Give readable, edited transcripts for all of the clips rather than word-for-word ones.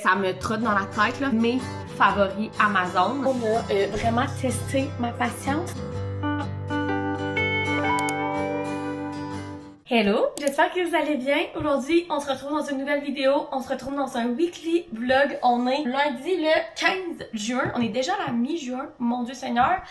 Ça me trotte dans la tête, là. Mes favoris Amazon. On a vraiment testé ma patience. Hello, j'espère que vous allez bien. Aujourd'hui, on se retrouve dans une nouvelle vidéo. On se retrouve dans un weekly vlog. On est lundi le 15 juin. On est déjà à la mi-juin, mon Dieu Seigneur.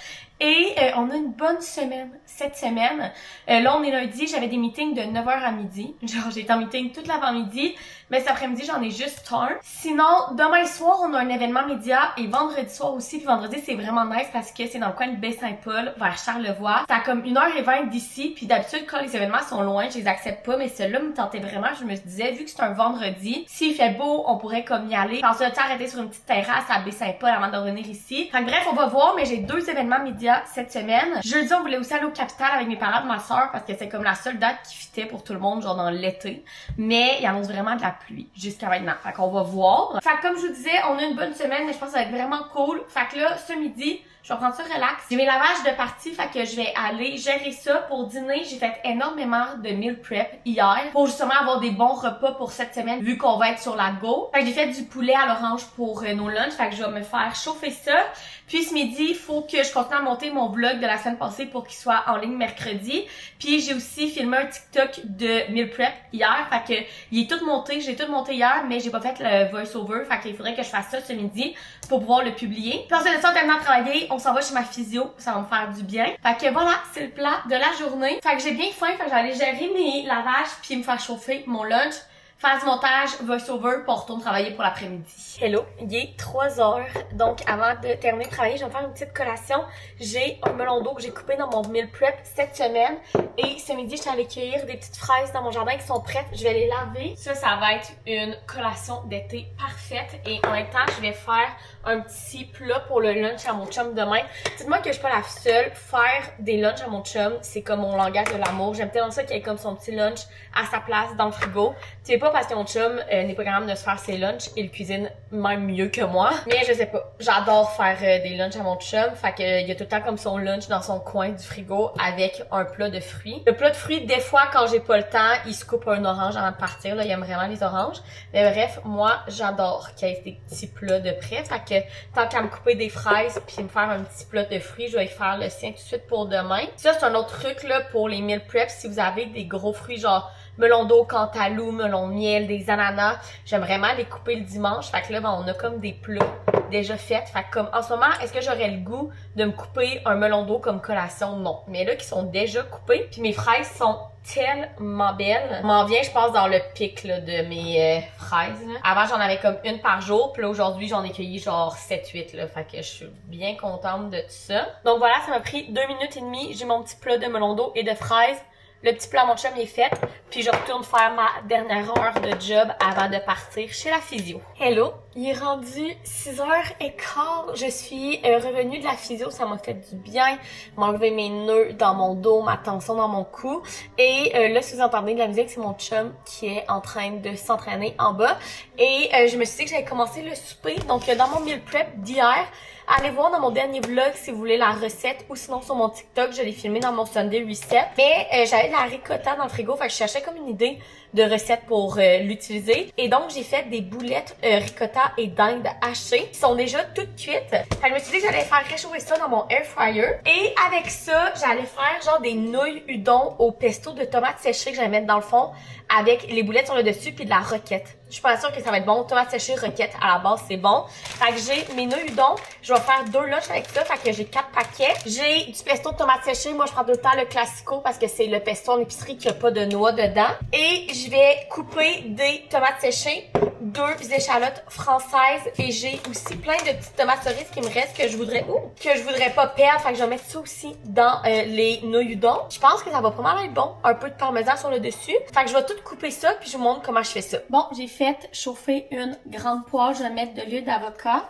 Et on a une bonne semaine cette semaine. Là, on est lundi, j'avais des meetings de 9h à midi. Genre, j'ai été en meeting toute l'avant-midi, mais cet après-midi, j'en ai juste un. Sinon, demain soir, on a un événement média et vendredi soir aussi. Puis vendredi, c'est vraiment nice parce que c'est dans le coin de Baie-Saint-Paul, vers Charlevoix. C'est à comme 1h20 d'ici. Puis d'habitude, quand les événements sont loin, je les accepte pas, mais celui-là me tentait vraiment. Je me disais, vu que c'est un vendredi, s'il fait beau, on pourrait comme y aller. Parce que tu arrêter sur une petite terrasse à Baie-Saint-Paul avant de revenir ici. Fait que bref, on va voir, mais j'ai deux événements médias cette semaine. Jeudi, on voulait aussi aller au Capitale avec mes parents et ma soeur parce que c'est comme la seule date qui fitait pour tout le monde, genre dans l'été. Mais il annonce vraiment de la pluie jusqu'à maintenant. Fait qu'on va voir. Fait que comme je vous disais, on a une bonne semaine, mais je pense que ça va être vraiment cool. Fait que là, ce midi, je vais prendre ça relax. J'ai mes lavages de partie, fait que je vais aller gérer ça. Pour dîner, j'ai fait énormément de meal prep hier pour justement avoir des bons repas pour cette semaine vu qu'on va être sur la go. Fait que j'ai fait du poulet à l'orange pour nos lunchs, fait que je vais me faire chauffer ça. Puis ce midi, il faut que je continue à monter mon vlog de la semaine passée pour qu'il soit en ligne mercredi. Puis j'ai aussi filmé un TikTok de meal prep hier, fait que il est tout monté, j'ai tout monté hier, mais j'ai pas fait le voice-over, fait qu'il faudrait que je fasse ça ce midi pour pouvoir le publier. Puis ensuite de ça, on termine de travailler, on s'en va chez ma physio, ça va me faire du bien. Fait que voilà, c'est le plat de la journée. Fait que j'ai bien faim, fait que j'allais gérer mes lavages puis me faire chauffer mon lunch. Faire du montage, voice-over, pour retourner travailler pour l'après-midi. Hello, il est 3h, donc avant de terminer de travailler, je vais me faire une petite collation. J'ai un melon d'eau que j'ai coupé dans mon meal prep cette semaine. Et ce midi, je suis allée cueillir des petites fraises dans mon jardin qui sont prêtes. Je vais les laver. Ça va être une collation d'été parfaite. Et en même temps, je vais faire un petit plat pour le lunch à mon chum demain. Dites-moi que je suis pas la seule. Faire des lunchs à mon chum, c'est comme mon langage de l'amour. J'aime tellement ça qu'il ait comme son petit lunch à sa place dans le frigo. C'est pas parce que mon chum n'est pas capable de se faire ses lunchs, il cuisine même mieux que moi. Mais je sais pas, j'adore faire des lunchs à mon chum. Fait que il y a tout le temps comme son lunch dans son coin du frigo avec un plat de fruits. Le plat de fruits, des fois quand j'ai pas le temps, il se coupe un orange avant de partir. Là, il aime vraiment les oranges. Mais bref, moi j'adore qu'il y ait des petits plats de près. Fait que tant qu'à me couper des fraises puis me faire un petit plat de fruits, je vais y faire le sien tout de suite pour demain. Ça c'est un autre truc là pour les meal preps. Si vous avez des gros fruits genre melon d'eau, cantaloupe, melon de miel, des ananas. J'aime vraiment les couper le dimanche. Fait que là, ben, on a comme des plats déjà faits. Fait que comme en ce moment, est-ce que j'aurais le goût de me couper un melon d'eau comme collation? Non. Mais là, qui sont déjà coupés. Puis mes fraises sont tellement belles. M'en vient, je pense, dans le pic là, de mes fraises. Là. Avant, j'en avais comme une par jour. Puis là, aujourd'hui, j'en ai cueilli genre 7-8. Là. Fait que je suis bien contente de tout ça. Donc voilà, ça m'a pris 2 minutes et demie. J'ai mon petit plat de melon d'eau et de fraises. Le petit plat à mon chum est fait, puis je retourne faire ma dernière heure de job avant de partir chez la physio. Hello! Il est rendu 6h15. Je suis revenue de la physio, ça m'a fait du bien. M'enlever mes nœuds dans mon dos, ma tension dans mon cou. Et là, si vous entendez de la musique, c'est mon chum qui est en train de s'entraîner en bas. Et je me suis dit que j'allais commencer le souper. Donc dans mon meal prep d'hier, allez voir dans mon dernier vlog si vous voulez la recette ou sinon sur mon TikTok, je l'ai filmé dans mon Sunday Reset. Mais j'avais de la ricotta dans le frigo, fait que je cherchais comme une idée de recette pour l'utiliser. Et donc, j'ai fait des boulettes ricotta et dinde hachées qui sont déjà toutes cuites. Fait que je me suis dit que j'allais faire réchauffer ça dans mon air fryer. Et avec ça, j'allais faire genre des nouilles udon au pesto de tomates séchées que j'allais mettre dans le fond avec les boulettes sur le dessus puis de la roquette. Je suis pas sûre que ça va être bon. Tomates séchées, roquette, à la base, c'est bon. Fait que j'ai mes nouilles udon. Je vais faire 2 lunchs avec ça. Fait que j'ai 4 paquets. J'ai du pesto de tomates séchées. Moi, je prends tout le temps le classico parce que c'est le pesto en épicerie qui a pas de noix dedans. Et je vais couper des tomates séchées, 2 échalotes françaises et j'ai aussi plein de petites tomates cerises qui me restent que je voudrais pas perdre. Fait que je vais mettre ça aussi dans les nouilles udon. Je pense que ça va pas mal être bon. Un peu de parmesan sur le dessus. Fait que je vais tout couper ça puis je vous montre comment je fais ça. Bon, j'ai fait chauffer une grande poêle. Je vais mettre de l'huile d'avocat.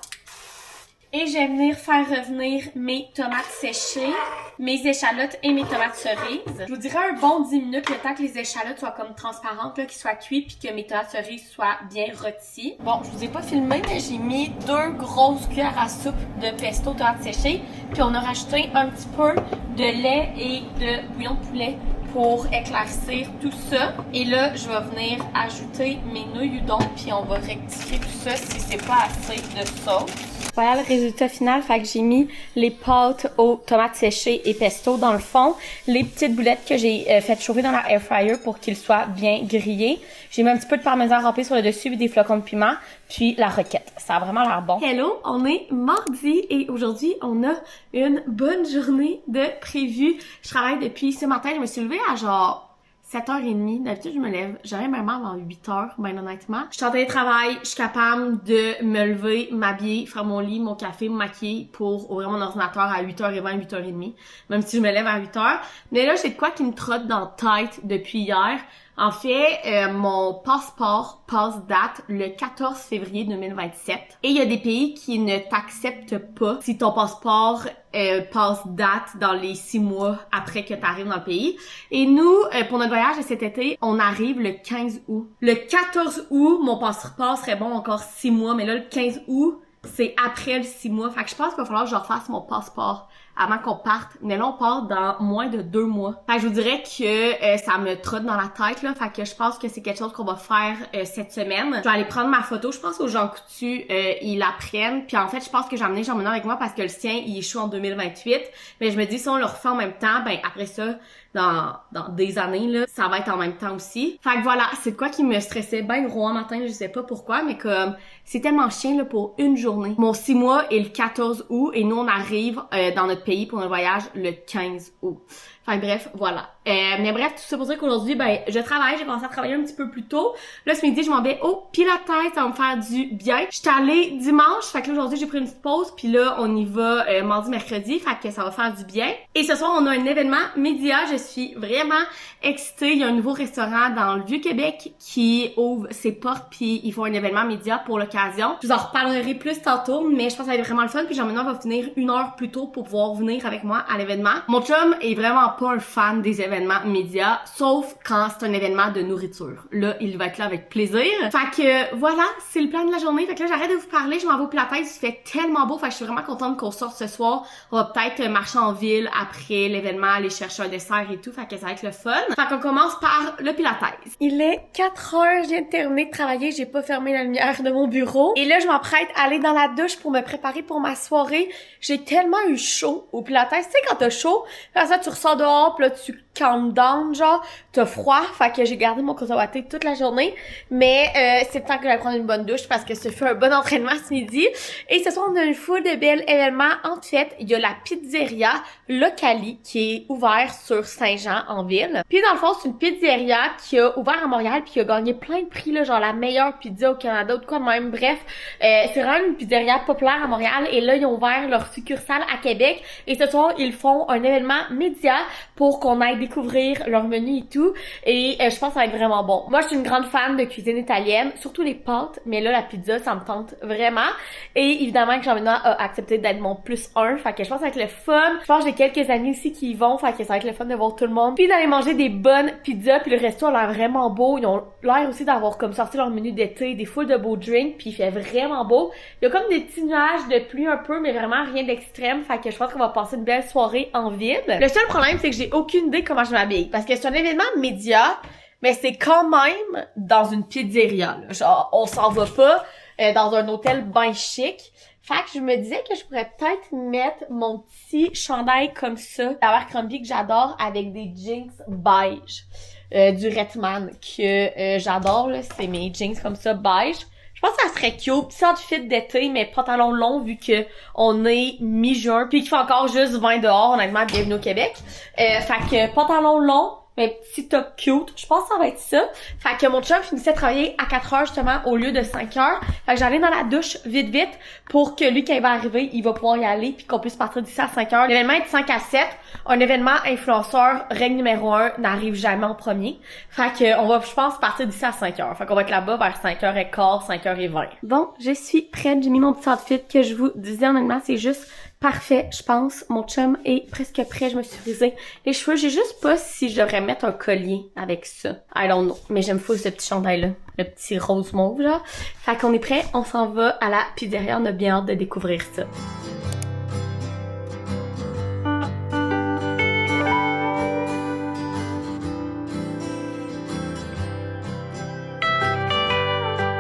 Et je vais venir faire revenir mes tomates séchées, mes échalotes et mes tomates cerises. Je vous dirais un bon 10 minutes, le temps que les échalotes soient comme transparentes, là, qu'ils soient cuits puis que mes tomates cerises soient bien rôties. Bon, je vous ai pas filmé, mais j'ai mis 2 grosses cuillères à soupe de pesto tomates séchées. Puis on a rajouté un petit peu de lait et de bouillon de poulet pour éclaircir tout ça. Et là, je vais venir ajouter mes nouilles udon, puis on va rectifier tout ça si c'est pas assez de sauce. Voilà le résultat final, fait que j'ai mis les pâtes aux tomates séchées et pesto dans le fond, les petites boulettes que j'ai faites chauffer dans la air fryer pour qu'ils soient bien grillés. J'ai mis un petit peu de parmesan râpé sur le dessus et des flocons de piment, puis la roquette. Ça a vraiment l'air bon. Hello, on est mardi et aujourd'hui, on a une bonne journée de prévu. Je travaille depuis ce matin, je me suis levée à genre 7h30. D'habitude, je me lève, j'arrive même avant 8h, ben honnêtement. Je suis en télétravail, je suis capable de me lever, m'habiller, faire mon lit, mon café, me maquiller pour ouvrir mon ordinateur à 8h20, 8h30, même si je me lève à 8h. Mais là, j'ai de quoi qui me trotte dans la tête depuis hier. En fait, mon passeport passe date le 14 février 2027. Et il y a des pays qui ne t'acceptent pas si ton passeport passe date dans les 6 mois après que tu arrives dans le pays. Et nous, pour notre voyage de cet été, on arrive le 15 août. Le 14 août, mon passeport serait bon encore 6 mois, mais là, le 15 août, c'est après le 6 mois. Fait que je pense qu'il va falloir que je refasse mon passeport avant qu'on parte. Mais là, on part dans moins de 2 mois. Fait que je vous dirais que ça me trotte dans la tête, là. Fait que je pense que c'est quelque chose qu'on va faire cette semaine. Je vais aller prendre ma photo. Je pense aux gens coutus, ils la prennent. Puis en fait, je pense que j'ai amené Jean-Menon avec moi parce que le sien, il échoue en 2028. Mais je me dis, si on le refait en même temps, ben après ça, dans des années, là, ça va être en même temps aussi. Fait que voilà, c'est de quoi qui me stressait ben gros un matin, je sais pas pourquoi, mais comme c'est tellement chiant là pour une journée. Mon 6 mois est le 14 août et nous on arrive dans notre pays pour un voyage le 15 août. Fait que bref, voilà. Mais bref, tout ça pour dire qu'aujourd'hui, ben, je travaille, j'ai commencé à travailler un petit peu plus tôt. Là, ce midi, je m'en vais au Pilates, ça va me faire du bien. J'étais allée dimanche, fait que là, aujourd'hui, j'ai pris une petite pause, puis là, on y va mardi, mercredi, fait que ça va faire du bien. Et ce soir, on a un événement média, je suis vraiment excitée. Il y a un nouveau restaurant dans le Vieux-Québec qui ouvre ses portes, puis ils font un événement média pour l'occasion. Je vous en reparlerai plus tantôt, mais je pense que ça va être vraiment le fun, puis Jean-Menon va finir 1 heure plus tôt pour pouvoir venir avec moi à l'événement. Mon chum est vraiment pas un fan des événements médias, sauf quand c'est un événement de nourriture. Là, il va être là avec plaisir. Fait que voilà, c'est le plan de la journée. Fait que là, j'arrête de vous parler, je m'en vais au Pilates, il fait tellement beau, fait que je suis vraiment contente qu'on sorte ce soir. On va peut-être marcher en ville après l'événement, aller chercher un dessert et tout, fait que ça va être le fun. Fait qu'on commence par le Pilates. Il est 4h, je viens de terminer de travailler, j'ai pas fermé la lumière de mon bureau. Et là, je m'apprête à aller dans la douche pour me préparer pour ma soirée. J'ai tellement eu chaud au Pilates. Tu sais, quand t'as chaud, après ça, tu ressors dehors, pis là, tu calm down, genre, t'as froid, fait que j'ai gardé mon coton watté toute la journée, mais c'est le temps que j'aille prendre une bonne douche parce que ce fut un bon entraînement ce midi. Et ce soir, on a une foule de belles événements. En fait, il y a la pizzeria Locali qui est ouverte sur Saint-Jean en ville. Puis dans le fond, c'est une pizzeria qui a ouvert à Montréal puis qui a gagné plein de prix, là, genre la meilleure pizza au Canada ou de quoi même. Bref, c'est vraiment une pizzeria populaire à Montréal et là, ils ont ouvert leur succursale à Québec et ce soir, ils font un événement média pour qu'on aille découvrir leur menu et tout. Et je pense que ça va être vraiment bon. Moi, je suis une grande fan de cuisine italienne, surtout les pâtes, mais là, la pizza, ça me tente vraiment. Et évidemment que Jean-Menon a accepté d'être mon +1, fait que je pense que ça va être le fun. Je pense que j'ai quelques amis aussi qui y vont, fait que ça va être le fun de voir tout le monde. Puis d'aller manger des bonnes pizzas, puis le resto a l'air vraiment beau. Ils ont l'air aussi d'avoir comme sorti leur menu d'été, des foules de beaux drinks, puis il fait vraiment beau. Il y a comme des petits nuages de pluie un peu, mais vraiment rien d'extrême, fait que je pense qu'on va passer une belle soirée en ville. Le seul problème, c'est que j'ai aucune idée comment je m'habille, parce que c'est un événement média, mais c'est quand même dans une pizzeria, là. Genre, on s'en va pas dans un hôtel ben chic. Fait que je me disais que je pourrais peut-être mettre mon petit chandail comme ça, d'Abercrombie que j'adore, avec des jeans beige, du Redman que j'adore, là. C'est mes jeans comme ça beige. Je pense que ça serait cute, petit outfit d'été, mais pantalon long vu que on est mi-juin, puis qu'il fait encore juste 20 dehors, honnêtement, bienvenue au Québec. Fait que pantalon long, mais petit top cute, je pense que ça va être ça. Fait que mon chum finissait de travailler à 4h justement au lieu de 5h. Fait que j'allais dans la douche vite pour que lui, quand il va arriver, il va pouvoir y aller puis qu'on puisse partir d'ici à 5h. L'événement est de 5 à 7. Un événement influenceur, règle numéro 1, n'arrive jamais en premier. Fait que on va, je pense, partir d'ici à 5h. Fait qu'on va être là-bas vers 5h15, 5h20. Bon, je suis prête. J'ai mis mon petit outfit que je vous disais honnêtement, c'est juste parfait, je pense. Mon chum est presque prêt. Je me suis frisé les cheveux. J'ai juste pas si je devrais mettre un collier avec ça. I don't know. Mais j'aime fou ce petit chandail-là. Le petit rose mauve, genre. Fait qu'on est prêt. On s'en va à la pizzeria. On a bien hâte de découvrir ça.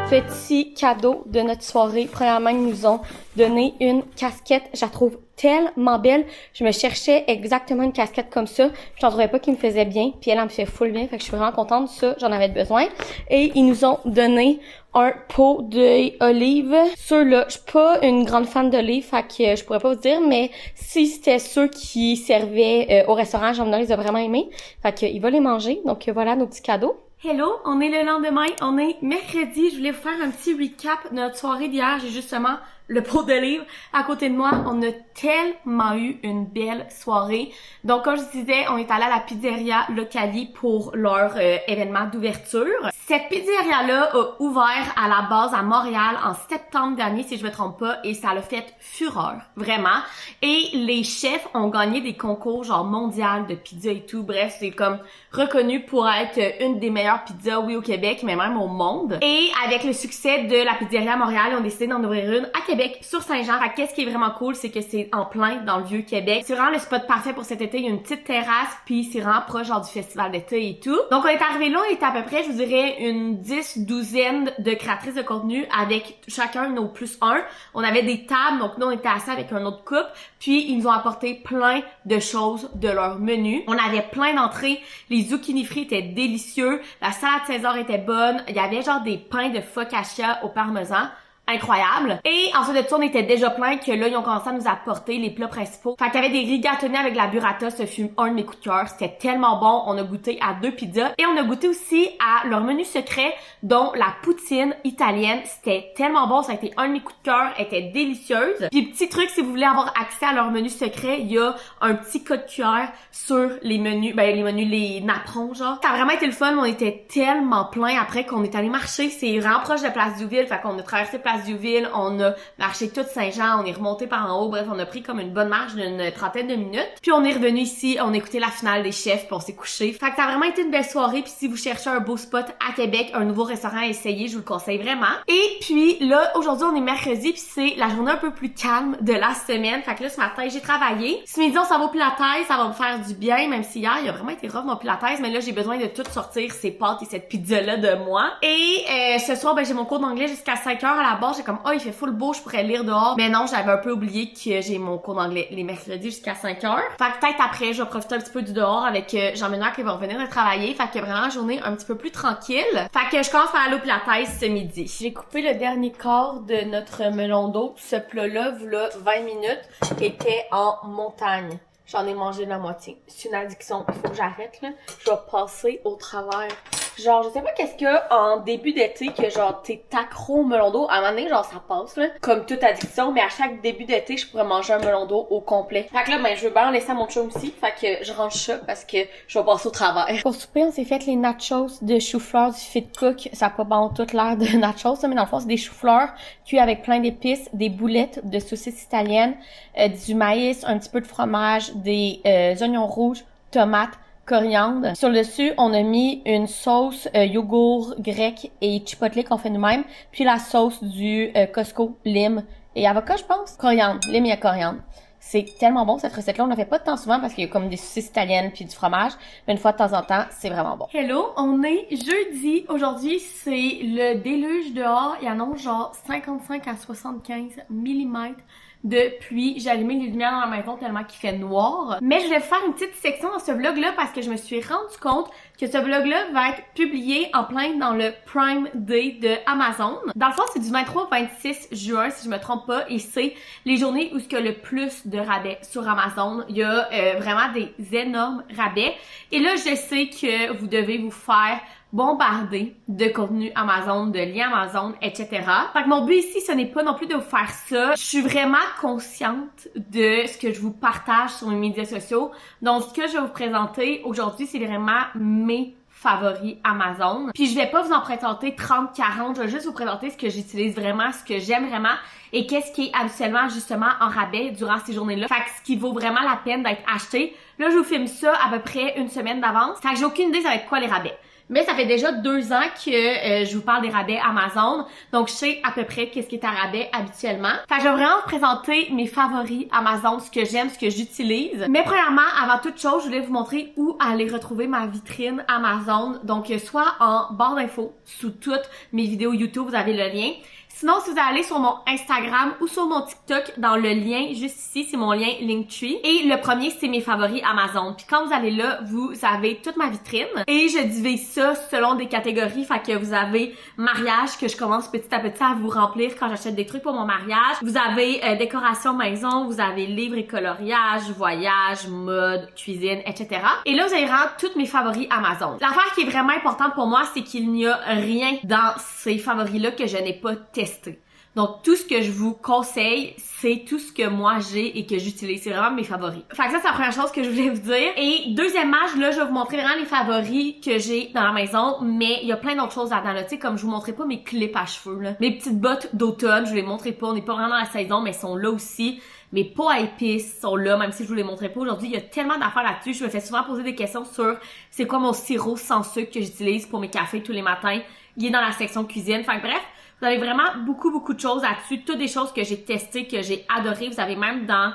Petit cadeau de notre soirée. Premièrement, ils nous ont donné une casquette. Je la trouve tellement belle. Je me cherchais exactement une casquette comme ça. Je n'en trouvais pas qui me faisait bien. Puis elle me fait full bien. Fait que je suis vraiment contente de ça. J'en avais besoin. Et ils nous ont donné un pot d'olive. Ceux-là, je suis pas une grande fan d'olive, fait que je pourrais pas vous dire, mais si c'était ceux qui servaient au restaurant, Jean-Benoît les a vraiment aimés. Fait que il va les manger. Donc voilà nos petits cadeaux. Hello, on est le lendemain, on est mercredi. Je voulais vous faire un petit recap de notre soirée d'hier. J'ai justement le pot d'olive à côté de moi. On a tellement eu une belle soirée. Donc, comme je vous disais, on est allé à la pizzeria Locali pour leur événement d'ouverture. Cette pizzeria-là a ouvert à la base à Montréal en septembre dernier, si je me trompe pas, et ça l'a fait fureur, vraiment. Et les chefs ont gagné des concours genre mondial de pizza et tout. Bref, c'est comme reconnu pour être une des meilleures pizzas, oui, au Québec, mais même au monde. Et avec le succès de la pizzeria à Montréal, on a décidé d'en ouvrir une à Québec, sur Saint-Jean. Fait qu'est-ce qui est vraiment cool, c'est que c'est en plein dans le vieux Québec. C'est vraiment le spot parfait pour cet été. Il y a une petite terrasse, puis c'est vraiment proche genre du festival d'été et tout. Donc on est arrivé là, on était à peu près, je vous dirais, une 10-12aine de créatrices de contenu avec chacun nos plus un. On avait des tables, donc nous on était assis avec un autre couple, puis ils nous ont apporté plein de choses de leur menu. On avait plein d'entrées, les zucchini frites étaient délicieux, la salade César était bonne, il y avait genre des pains de focaccia au parmesan. Incroyable. Et ensuite de ça, on était déjà plein que là, ils ont commencé à nous apporter les plats principaux. Fait qu'il y avait des rigatoni avec la burrata, ce fut un de mes coups de cœur. C'était tellement bon. On a goûté à 2 pizzas. Et on a goûté aussi à leur menu secret, dont la poutine italienne. C'était tellement bon. Ça a été un de mes coups de cœur. Elle était délicieuse. Puis petit truc, si vous voulez avoir accès à leur menu secret, il y a un petit code QR sur les menus, les napperons, genre. Ça a vraiment été le fun. On était tellement plein après qu'on est allé marcher. C'est vraiment proche de Place Duville. Fait qu'on a traversé Place Duville, on a marché toute Saint-Jean, on est remonté par en haut, bref, on a pris comme une bonne marche d'une trentaine de minutes. Puis on est revenu ici, on a écouté la finale des chefs, puis on s'est couché. Fait que ça a vraiment été une belle soirée, puis si vous cherchez un beau spot à Québec, un nouveau restaurant à essayer, je vous le conseille vraiment. Et puis là, aujourd'hui, on est mercredi, puis c'est la journée un peu plus calme de la semaine. Fait que là, ce matin, j'ai travaillé. Ce midi, on s'en va au Pilates, ça va me faire du bien, même si hier, il a vraiment été rough mon Pilates, mais là, j'ai besoin de tout sortir ces pâtes et cette pizza-là de moi. Et ce soir, ben j'ai mon cours d'anglais jusqu'à 5h à la base. J'ai comme, il fait full beau, je pourrais lire dehors. Mais non, j'avais un peu oublié que j'ai mon cours d'anglais les mercredis jusqu'à 5h. Fait que peut-être après, je vais profiter un petit peu du dehors avec Jean-Benoît qui va revenir de travailler. Fait que vraiment une journée un petit peu plus tranquille. Fait que je commence par aller au Pilates ce midi. J'ai coupé le dernier quart de notre melon d'eau. Ce plat-là, voilà 20 minutes, était en montagne. J'en ai mangé la moitié. C'est une addiction. Il faut que j'arrête, là. Je vais passer au travers. Genre, je sais pas qu'est-ce qu'il y a en début d'été que genre t'es accro au melon d'eau. À un moment donné, genre ça passe là. Comme toute addiction, mais à chaque début d'été, je pourrais manger un melon d'eau au complet. Fait que là, ben je veux bien en laisser à mon chum aussi. Fait que je range ça parce que je vais passer au travers. Pour souper, on s'est fait les nachos de chou-fleur du Fit Cook. Ça a pas bon toute l'air de nachos, mais dans le fond, c'est des choux-fleurs cuits avec plein d'épices, des boulettes de saucisses italiennes, du maïs, un petit peu de fromage, des oignons rouges, tomates, coriandre. Sur le dessus, on a mis une sauce yogourt grec et chipotle qu'on fait nous-mêmes, puis la sauce du Costco, lime et avocat, je pense. Coriandre, lime et coriandre. C'est tellement bon cette recette-là. On ne la fait pas de temps souvent parce qu'il y a comme des saucisses italiennes puis du fromage, mais une fois de temps en temps, c'est vraiment bon. Hello, on est jeudi. Aujourd'hui, c'est le déluge dehors. Il annonce genre 55 à 75 mm de pluie. J'ai allumé les lumières dans la maison tellement qu'il fait noir. Mais je voulais faire une petite section dans ce vlog-là parce que je me suis rendu compte que ce vlog-là va être publié en plein dans le Prime Day de Amazon. Dans le fond, c'est du 23 au 26 juin, si je me trompe pas, et c'est les journées où il y a le plus de rabais sur Amazon. Il y a vraiment des énormes rabais. Et là, je sais que vous devez vous faire bombarder de contenu Amazon, de liens Amazon, etc. Fait que mon but ici, ce n'est pas non plus de vous faire ça. Je suis vraiment consciente de ce que je vous partage sur mes médias sociaux. Donc, ce que je vais vous présenter aujourd'hui, c'est vraiment mes favoris Amazon. Puis je vais pas vous en présenter 30, 40, je vais juste vous présenter ce que j'utilise vraiment, ce que j'aime vraiment et qu'est-ce qui est habituellement justement en rabais durant ces journées-là. Fait que ce qui vaut vraiment la peine d'être acheté. Là, je vous filme ça à peu près une semaine d'avance. Fait que j'ai aucune idée ça va être quoi les rabais. Mais ça fait déjà 2 ans que je vous parle des rabais Amazon, donc je sais à peu près qu'est-ce qui est à rabais habituellement. Fait que je vais vraiment vous présenter mes favoris Amazon, ce que j'aime, ce que j'utilise. Mais premièrement, avant toute chose, je voulais vous montrer où aller retrouver ma vitrine Amazon. Donc soit en barre d'infos, sous toutes mes vidéos YouTube, vous avez le lien. Sinon, si vous allez sur mon Instagram ou sur mon TikTok, dans le lien juste ici, c'est mon lien Linktree. Et le premier, c'est mes favoris Amazon. Puis quand vous allez là, vous avez toute ma vitrine. Et je divise ça selon des catégories. Fait que vous avez mariage, que je commence petit à petit à vous remplir quand j'achète des trucs pour mon mariage. Vous avez décoration maison, vous avez livres et coloriage, voyage, mode, cuisine, etc. Et là, vous allez rendre toutes mes favoris Amazon. L'affaire qui est vraiment importante pour moi, c'est qu'il n'y a rien dans ces favoris-là que je n'ai pas testé. Donc, tout ce que je vous conseille, c'est tout ce que moi j'ai et que j'utilise. C'est vraiment mes favoris. Fait que ça, c'est la première chose que je voulais vous dire. Et deuxièmement, là, je vais vous montrer vraiment les favoris que j'ai dans la maison, mais il y a plein d'autres choses là-dedans. Tu sais, comme je vous montrais pas mes clips à cheveux, là. Mes petites bottes d'automne, je vous les montrais pas. On n'est pas vraiment dans la saison, mais elles sont là aussi. Mes pots à épices sont là, même si je vous les montrais pas aujourd'hui. Il y a tellement d'affaires là-dessus. Je me fais souvent poser des questions sur c'est quoi mon sirop sans sucre que j'utilise pour mes cafés tous les matins. Il est dans la section cuisine. Fait que bref, vous avez vraiment beaucoup de choses là-dessus. Toutes des choses que j'ai testées, que j'ai adorées. Vous avez même dans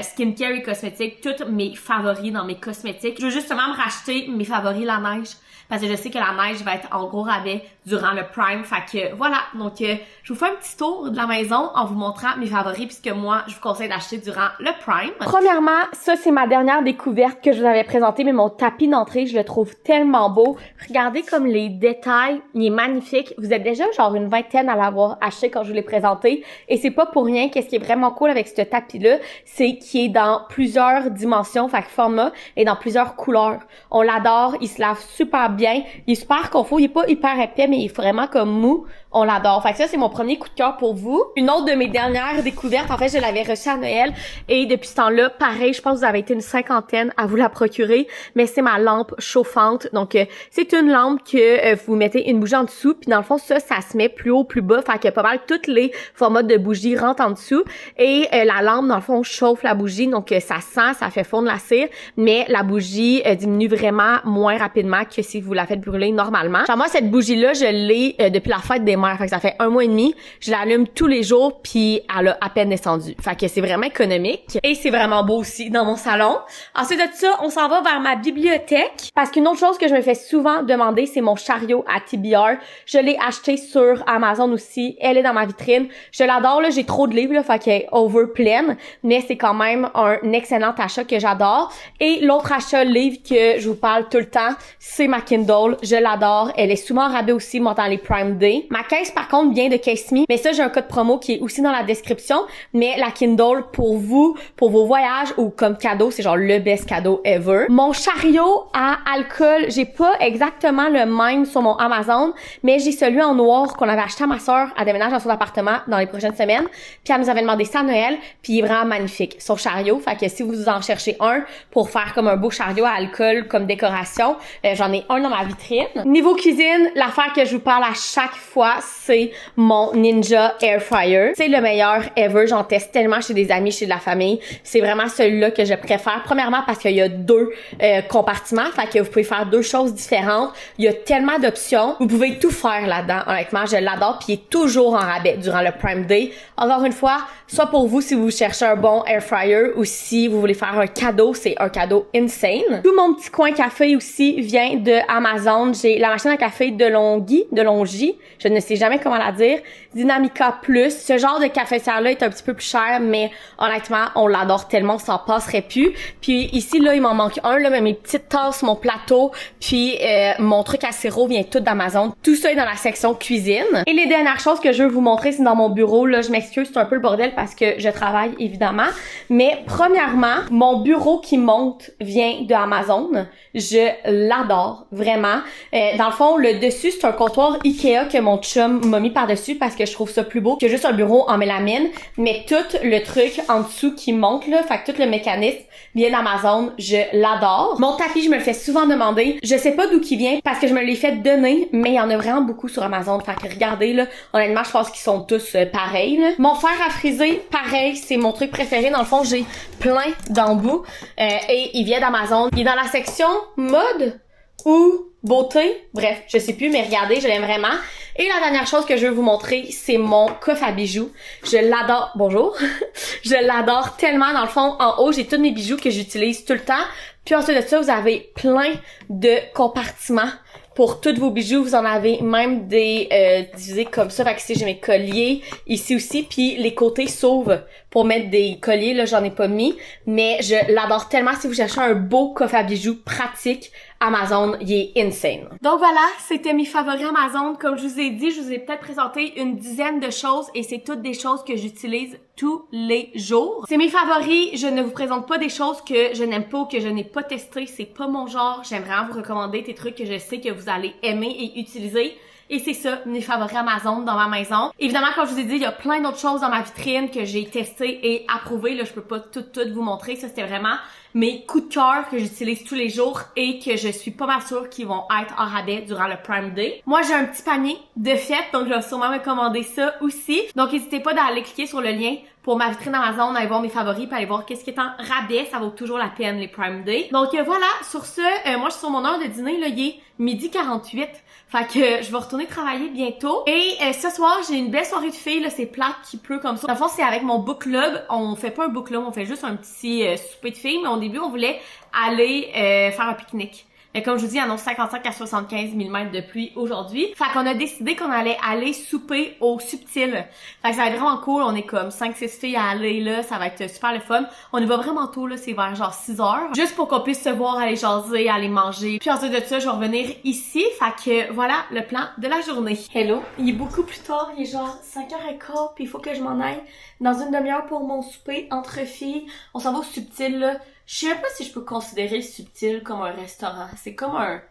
skincare et cosmétiques, toutes mes favoris dans mes cosmétiques. Je veux justement me racheter mes favoris la neige. Parce que je sais que la neige va être en gros rabais durant le Prime. Fait que voilà, donc je vous fais un petit tour de la maison en vous montrant mes favoris puisque moi, je vous conseille d'acheter durant le Prime. Premièrement, ça c'est ma dernière découverte que je vous avais présentée, mais mon tapis d'entrée, je le trouve tellement beau. Regardez comme les détails, il est magnifique. Vous êtes déjà genre une vingtaine à l'avoir acheté quand je vous l'ai présenté. Et c'est pas pour rien. Qu'est-ce qui est vraiment cool avec ce tapis-là, c'est qu'il est dans plusieurs dimensions, fait que format, et dans plusieurs couleurs. On l'adore, il se lave super bien. Il est super confort, il est pas hyper épais, mais il est vraiment comme mou. On l'adore. Fait que ça, c'est mon premier coup de cœur pour vous. Une autre de mes dernières découvertes, en fait, je l'avais reçue à Noël. Et depuis ce temps-là, pareil, je pense que vous avez été une cinquantaine à vous la procurer. Mais c'est ma lampe chauffante. Donc, c'est une lampe que vous mettez une bougie en dessous. Puis dans le fond, ça se met plus haut, plus bas. Fait que pas mal tous les formats de bougies rentrent en dessous. Et la lampe, dans le fond, chauffe la bougie. Donc, ça sent, ça fait fondre la cire. Mais la bougie diminue vraiment moins rapidement que si vous la faites brûler normalement. Genre, moi, cette bougie-là, je l'ai depuis la fête des mères. Fait que ça fait 1 mois et demi. Je l'allume tous les jours, puis elle a à peine descendu. Fait que c'est vraiment économique. Et c'est vraiment beau aussi dans mon salon. Ensuite de ça, on s'en va vers ma bibliothèque. Parce qu'une autre chose que je me fais souvent demander, c'est mon chariot à TBR. Je l'ai acheté sur Amazon aussi. Elle est dans ma vitrine. Je l'adore, là. J'ai trop de livres, là. Fait qu'elle est over pleine. Mais c'est quand même un excellent achat que j'adore. Et l'autre achat livre que je vous parle tout le temps, c'est ma Kindle. Je l'adore. Elle est souvent en rabais aussi, moi, dans les Prime Day. Ma caisse, par contre, vient de Case Me. Mais ça, j'ai un code promo qui est aussi dans la description. Mais la Kindle, pour vous, pour vos voyages ou comme cadeau, c'est genre le best cadeau ever. Mon chariot à alcool, j'ai pas exactement le même sur mon Amazon, mais j'ai celui en noir qu'on avait acheté à ma soeur à déménage dans son appartement dans les prochaines semaines. Puis elle nous avait demandé ça à Noël, puis il est vraiment magnifique. Son chariot, fait que si vous en cherchez un pour faire comme un beau chariot à alcool comme décoration, j'en ai un dans ma vitrine. Niveau cuisine, l'affaire que je vous parle à chaque fois, c'est mon Ninja Air Fryer. C'est le meilleur ever. J'en teste tellement chez des amis, chez de la famille. C'est vraiment celui-là que je préfère. Premièrement, parce qu'il y a 2 compartiments. Fait que vous pouvez faire 2 choses différentes. Il y a tellement d'options. Vous pouvez tout faire là-dedans. Honnêtement, je l'adore. Puis il est toujours en rabais durant le Prime Day. Encore une fois, soit pour vous si vous cherchez un bon Air Fryer ou si vous voulez faire un cadeau. C'est un cadeau insane. Tout mon petit coin café aussi vient de Amazon. J'ai la machine à café DeLonghi, je ne sais jamais comment la dire, Dynamica Plus. Ce genre de cafetière-là est un petit peu plus cher, mais honnêtement, on l'adore tellement, on s'en passerait plus. Puis ici, là, il m'en manque un, là, mais mes petites tasses, mon plateau, puis mon truc à sirop vient tout d'Amazon. Tout ça est dans la section cuisine. Et les dernières choses que je veux vous montrer, c'est dans mon bureau. Là, je m'excuse, c'est un peu le bordel parce que je travaille, évidemment. Mais premièrement, mon bureau qui monte vient de Amazon. Je l'adore, vraiment. Dans le fond, le dessus, c'est un comptoir Ikea que mon chum m'a mis par-dessus parce que je trouve ça plus beau que juste un bureau en mélamine. Mais tout le truc en dessous qui monte, là, fait que tout le mécanisme vient d'Amazon. Je l'adore. Mon tapis, je me le fais souvent demander. Je sais pas d'où qui vient parce que je me l'ai fait donner, mais il y en a vraiment beaucoup sur Amazon. Fait que regardez, là, honnêtement, je pense qu'ils sont tous pareils, là. Mon fer à friser, pareil, c'est mon truc préféré. Dans le fond, j'ai plein d'embouts et il vient d'Amazon. Il est dans la section mode. ou beauté. Bref, je sais plus, mais regardez, je l'aime vraiment. Et la dernière chose que je veux vous montrer, c'est mon coffre à bijoux. Je l'adore. Bonjour. Je l'adore tellement. Dans le fond, en haut, j'ai tous mes bijoux que j'utilise tout le temps. Puis ensuite de ça, vous avez plein de compartiments pour tous vos bijoux. Vous en avez même des divisés comme ça. Fait que ici, j'ai mes colliers. Ici aussi. Puis les côtés s'ouvrent pour mettre des colliers. Là, j'en ai pas mis. Mais je l'adore tellement. Si vous cherchez un beau coffre à bijoux pratique, Amazon, il est insane. Donc voilà, c'était mes favoris Amazon. Comme je vous ai dit, je vous ai peut-être présenté une dizaine de choses et c'est toutes des choses que j'utilise tous les jours. C'est mes favoris. Je ne vous présente pas des choses que je n'aime pas ou que je n'ai pas testées. C'est pas mon genre. J'aime vraiment vous recommander des trucs que je sais que vous allez aimer et utiliser. Et c'est ça, mes favoris Amazon dans ma maison. Évidemment, comme je vous ai dit, il y a plein d'autres choses dans ma vitrine que j'ai testées et approuvées. Là, je peux pas toutes vous montrer. Ça, c'était vraiment mes coups de cœur que j'utilise tous les jours et que je suis pas mal sûre qu'ils vont être en rabais durant le Prime Day. Moi, j'ai un petit panier de fêtes, donc je vais sûrement me commander ça aussi. Donc, n'hésitez pas d'aller cliquer sur le lien pour ma vitrine Amazon, aller voir mes favoris, puis aller voir qu'est-ce qui est en rabais. Ça vaut toujours la peine, les Prime Day. Donc, voilà. Sur ce, moi, je suis sur mon heure de dîner. Là, il est 12h48. Fait que je vais retourner travailler bientôt. Et ce soir, j'ai une belle soirée de filles. Là, c'est plate qu'il pleut comme ça. Dans le fond, c'est avec mon book club. On fait pas un book club, on fait juste un petit souper de filles. Mais au début, on voulait aller faire un pique-nique. Mais comme je vous dis, il annonce 55 à 75 mm de pluie aujourd'hui. Fait qu'on a décidé qu'on allait aller souper au Subtil. Fait que ça va être vraiment cool. On est comme 5-6 filles à aller là. Ça va être super le fun. On y va vraiment tôt là. C'est vers genre 6 heures. Juste pour qu'on puisse se voir, aller jaser, aller manger. Puis ensuite de ça, je vais revenir ici. Fait que voilà le plan de la journée. Hello. Il est beaucoup plus tard. Il est genre 5h15. Puis il faut que je m'en aille dans une demi-heure pour mon souper entre filles. On s'en va au Subtil là. Je sais pas si je peux considérer le Subtil comme un restaurant. C'est comme un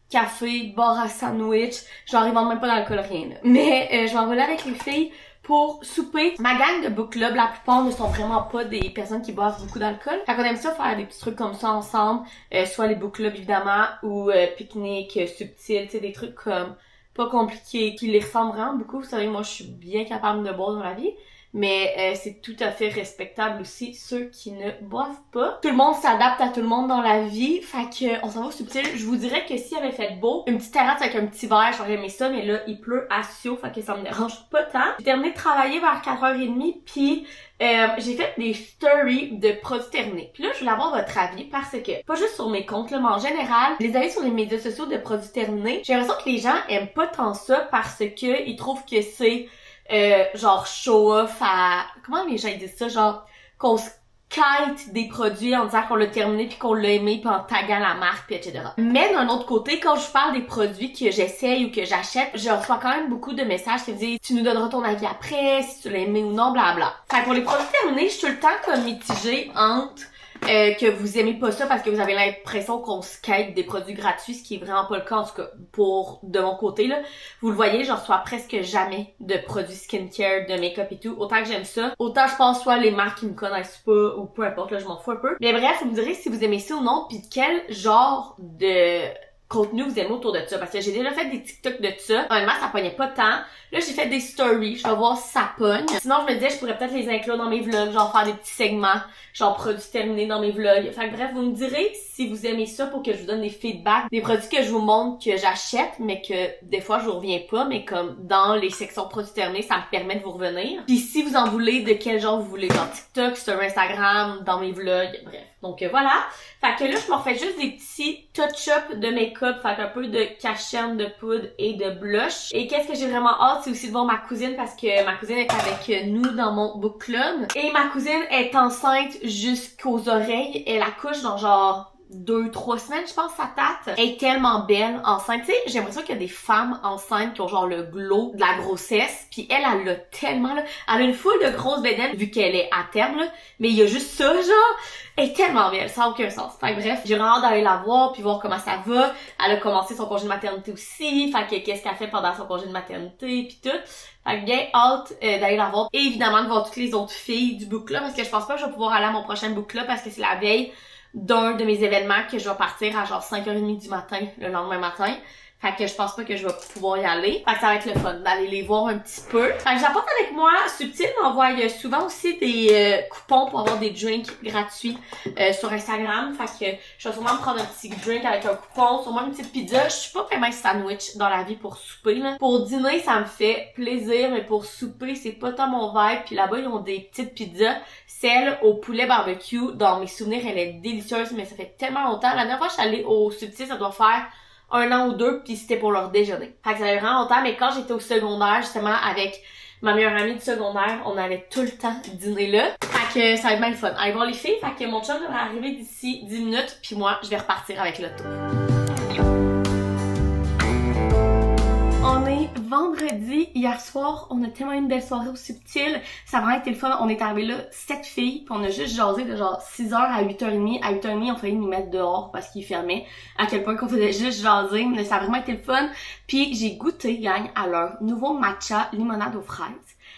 café, bar à sandwich. Genre, ils vendent même pas d'alcool, rien. Là. Mais je m'en vais là avec les filles pour souper. Ma gang de book club, la plupart ne sont vraiment pas des personnes qui boivent beaucoup d'alcool. Fait qu'on aime ça faire des petits trucs comme ça ensemble. Soit les book clubs, évidemment, ou pique-nique, Subtil, tu sais, des trucs comme pas compliqués, qui les ressemblent vraiment beaucoup. Vous savez, moi, je suis bien capable de boire dans la vie. Mais c'est tout à fait respectable aussi ceux qui ne boivent pas. Tout le monde s'adapte à tout le monde dans la vie. Fait que on s'en va au Subtil. Je vous dirais que s'il avait fait beau, une petite terrasse avec un petit verre, j'aurais aimé ça, mais là, il pleut à Sio, fait que ça me dérange pas tant. J'ai terminé de travailler vers 4h30, puis j'ai fait des stories de produits terminés. Puis là, je voulais avoir votre avis parce que, pas juste sur mes comptes, là, mais en général, les avis sur les médias sociaux de produits terminés, j'ai l'impression que les gens aiment pas tant ça parce que ils trouvent que c'est genre show-off à... Comment les gens disent ça? Genre, qu'on se kite des produits en disant qu'on l'a terminé puis qu'on l'a aimé puis en taguant la marque puis etc. Mais d'un autre côté, quand je parle des produits que j'essaye ou que j'achète, je reçois quand même beaucoup de messages qui me disent tu nous donneras ton avis après, si tu l'as aimé ou non, blabla. Fait que pour les produits terminés, je suis tout le temps comme mitigée entre que vous aimez pas ça parce que vous avez l'impression qu'on se quête des produits gratuits, ce qui est vraiment pas le cas, en tout cas pour de mon côté là. Vous le voyez, je reçois presque jamais de produits skincare, de make-up et tout. Autant que j'aime ça, autant je pense soit les marques qui me connaissent pas ou peu importe, là je m'en fous un peu. Mais bref, vous me direz si vous aimez ça ou non, puis quel genre de contenu vous aimez autour de ça, parce que j'ai déjà fait des TikTok de ça. Honnêtement, ça pognait pas tant. Là, j'ai fait des stories, je vais voir si ça pogne. Sinon, je me disais, je pourrais peut-être les inclure dans mes vlogs, genre faire des petits segments, genre produits terminés dans mes vlogs. Fait que bref, vous me direz si vous aimez ça pour que je vous donne des feedbacks, des produits que je vous montre que j'achète, mais que des fois, je vous reviens pas, mais comme dans les sections produits terminés, ça me permet de vous revenir. Puis si vous en voulez, de quel genre vous voulez, genre TikTok, sur Instagram, dans mes vlogs, bref. Donc voilà. Fait que là, je me refais juste des petits touch-up de make-up, fait un peu de cachette, de poudre et de blush. Et qu'est-ce que j'ai vraiment hâte, c'est aussi de voir ma cousine parce que ma cousine est avec nous dans mon book club. Et ma cousine est enceinte jusqu'aux oreilles. Elle accouche dans genre 2-3 semaines, je pense, sa tate. Elle est tellement belle, enceinte. Tu sais, j'ai l'impression qu'il y a des femmes enceintes qui ont genre le glow de la grossesse. Puis elle a tellement, là, elle a une foule de grosses bédaines vu qu'elle est à terme, là. Mais il y a juste ça, genre. Elle est tellement belle, ça n'a aucun sens. Fait que bref, j'ai vraiment hâte d'aller la voir puis voir comment ça va. Elle a commencé son congé de maternité aussi. Fait que qu'est-ce qu'elle fait pendant son congé de maternité puis tout. Fait que bien hâte d'aller la voir. Et évidemment de voir toutes les autres filles du book club parce que je pense pas que je vais pouvoir aller à mon prochain book club parce que c'est la veille d'un de mes événements que je vais partir à genre 5h30 du matin le lendemain matin. Fait que je pense pas que je vais pouvoir y aller. Fait que ça va être le fun d'aller les voir un petit peu. Fait que j'apporte avec moi, Subtil m'envoie souvent aussi des coupons pour avoir des drinks gratuits sur Instagram. Fait que je vais sûrement me prendre un petit drink avec un coupon, sûrement une petite pizza. Je suis pas vraiment sandwich dans la vie pour souper, là. Pour dîner, ça me fait plaisir, mais pour souper, c'est pas tant mon vibe. Puis là-bas, ils ont des petites pizzas. Celle au poulet barbecue, dans mes souvenirs, elle est délicieuse, mais ça fait tellement longtemps. La dernière fois que je suis allée au Subtil, ça doit faire 1 an ou 2, puis c'était pour leur déjeuner. Fait que ça fait vraiment longtemps, mais quand j'étais au secondaire, justement, avec ma meilleure amie du secondaire, on allait tout le temps dîner là. Fait que ça va être bien le fun. Allez voir les filles, fait que mon chum devrait arriver d'ici 10 minutes, puis moi, je vais repartir avec l'auto. On est vendredi. Hier soir, on a tellement une belle soirée au Subtil. Ça a vraiment été le fun. On est arrivé là 7 filles, puis on a juste jasé de genre 6h à 8h30. À 8h30, on faisait nous mettre dehors parce qu'il fermait. À quel point qu'on faisait juste jaser. Mais ça a vraiment été le fun. Puis j'ai goûté, gang, à leur nouveau matcha limonade aux fraises.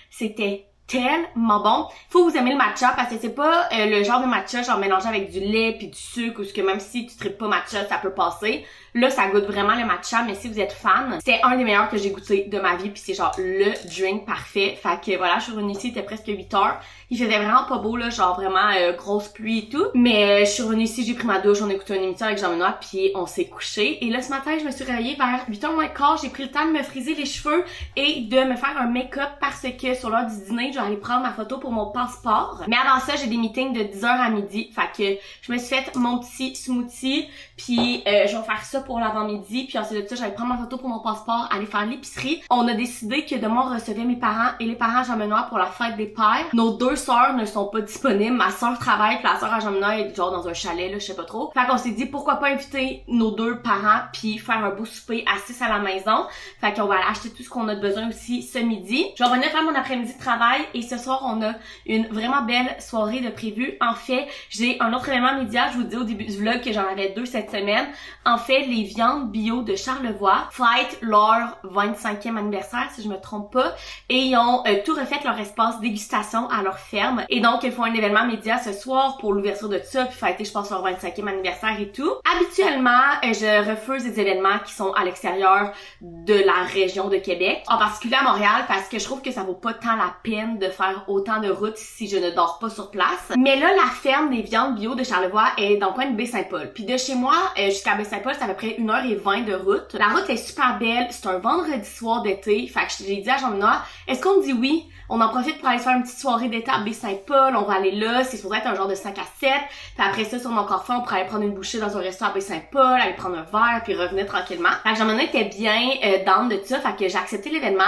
C'était tellement bon. Faut que vous aimez le matcha parce que c'est pas le genre de matcha genre mélangé avec du lait puis du sucre ou ce que même si tu tripes pas matcha, ça peut passer. Là, ça goûte vraiment le matcha, mais si vous êtes fan, c'est un des meilleurs que j'ai goûté de ma vie puis c'est genre le drink parfait. Fait que voilà, je suis revenue ici, il était presque 8h. Il faisait vraiment pas beau là, genre vraiment grosse pluie et tout. Mais je suis revenue ici, j'ai pris ma douche, on a écouté une émission avec Jean-Benoît puis on s'est couché. Et là, ce matin, je me suis réveillée vers 8h moins quart. J'ai pris le temps de me friser les cheveux et de me faire un make-up parce que sur l'heure du dîner, je vais aller prendre ma photo pour mon passeport. Mais avant ça, j'ai des meetings de 10h à midi. Fait que je me suis fait mon petit smoothie puis je vais faire ça pour l'avant-midi. Puis ensuite de ça, j'allais prendre ma photo pour mon passeport, aller faire l'épicerie. On a décidé que demain, on recevait mes parents et les parents à Jean-Benoît pour la fête des pères. Nos 2 sœurs ne sont pas disponibles. Ma sœur travaille puis la sœur à Jean-Benoît est genre dans un chalet, là, je sais pas trop. Fait qu'on s'est dit pourquoi pas inviter nos 2 parents puis faire un beau souper à 6 à la maison. Fait qu'on va aller acheter tout ce qu'on a besoin aussi ce midi. Je vais revenir faire mon après-midi de travail et ce soir, on a une vraiment belle soirée de prévu. En fait, j'ai un autre événement média. Je vous dis au début du vlog que j'en avais 2 cette semaine. En fait, les viandes bio de Charlevoix fêtent leur 25e anniversaire, si je me trompe pas. Et ils ont tout refait leur espace dégustation à leur ferme. Et donc, ils font un événement média ce soir pour l'ouverture de ça, puis fêter, je pense, leur 25e anniversaire et tout. Habituellement, je refuse des événements qui sont à l'extérieur de la région de Québec, en particulier à Montréal, parce que je trouve que ça vaut pas tant la peine de faire autant de routes si je ne dors pas sur place. Mais là, la ferme des viandes bio de Charlevoix est dans le coin de Baie-Saint-Paul. Puis de chez moi jusqu'à Baie-Saint-Paul, c'est à peu près 1h20 de route. La route est super belle, c'est un vendredi soir d'été, fait que j'ai dit à Jean-Benoît, est-ce qu'on me dit oui? On en profite pour aller se faire une petite soirée d'été à Baie-Saint-Paul, on va aller là, c'est supposé être un genre de 5 à 7, puis après ça, si on a encore faim, on pourrait aller prendre une bouchée dans un restaurant à Baie-Saint-Paul, aller prendre un verre, puis revenir tranquillement. Fait que Jean-Benoît était bien down de ça, fait que j'ai accepté l'événement.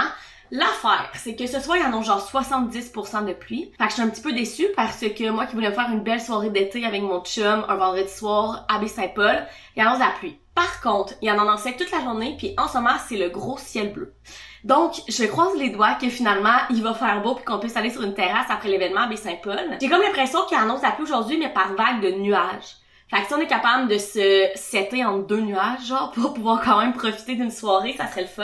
L'affaire, c'est que ce soir, il y en a genre 70% de pluie. Fait que je suis un petit peu déçue parce que moi qui voulais faire une belle soirée d'été avec mon chum un vendredi soir à Baie-Saint-Paul, il annonce la pluie. Par contre, il y en annonçait toute la journée, puis en ce moment, c'est le gros ciel bleu. Donc, je croise les doigts que finalement, il va faire beau puis qu'on puisse aller sur une terrasse après l'événement à Baie-Saint-Paul. J'ai comme l'impression qu'il annonce la pluie aujourd'hui, mais par vague de nuages. Fait que si on est capable de se setter entre 2 nuages, genre, pour pouvoir quand même profiter d'une soirée, ça serait le fun.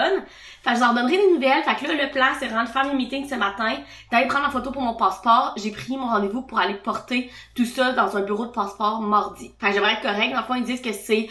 Fait que je leur donnerai des nouvelles. Fait que là, le plan, c'est vraiment de faire mes meetings ce matin, d'aller prendre la photo pour mon passeport. J'ai pris mon rendez-vous pour aller porter tout ça dans un bureau de passeport mardi. Fait que j'aimerais être correct. Dans le fond, ils disent que c'est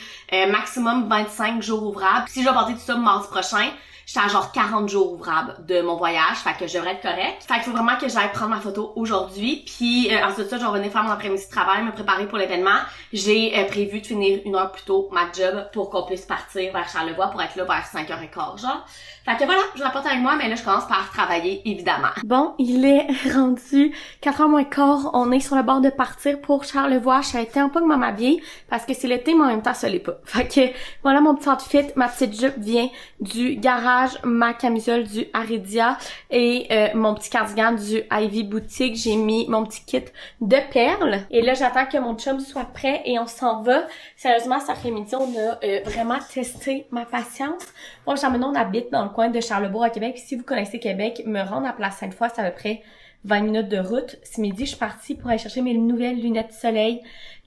maximum 25 jours ouvrables. Puis si je vais porter tout ça mardi prochain, j'étais à genre 40 jours ouvrables de mon voyage, fait que je devrais être correcte. Fait qu'il faut vraiment que j'aille prendre ma photo aujourd'hui, puis ensuite de ça, je vais revenir faire mon après-midi de travail, me préparer pour l'événement. J'ai prévu de finir 1 heure plus tôt ma job pour qu'on puisse partir vers Charlevoix pour être là vers 5h15, genre. Fait que voilà, je l'apporte avec moi, mais là, je commence par travailler, évidemment. Bon, il est rendu 4h moins quart. On est sur le bord de partir pour Charlevoix. Je savais tellement pas comment m'habiller parce que c'est l'été, mais en même temps, ça l'est pas. Fait que voilà mon petit outfit. Ma petite jupe vient du garage, ma camisole du Aridia et mon petit cardigan du Ivy Boutique. J'ai mis mon petit kit de perles. Et là, j'attends que mon chum soit prêt et on s'en va. Sérieusement, cet après-midi, on a vraiment testé ma patience. Moi, Jean-Benoît, on habite dans le coin de Charlebourg à Québec. Puis si vous connaissez Québec, me rendre à Place Sainte-Foy, c'est à peu près 20 minutes de route. Ce midi, je suis partie pour aller chercher mes nouvelles lunettes de soleil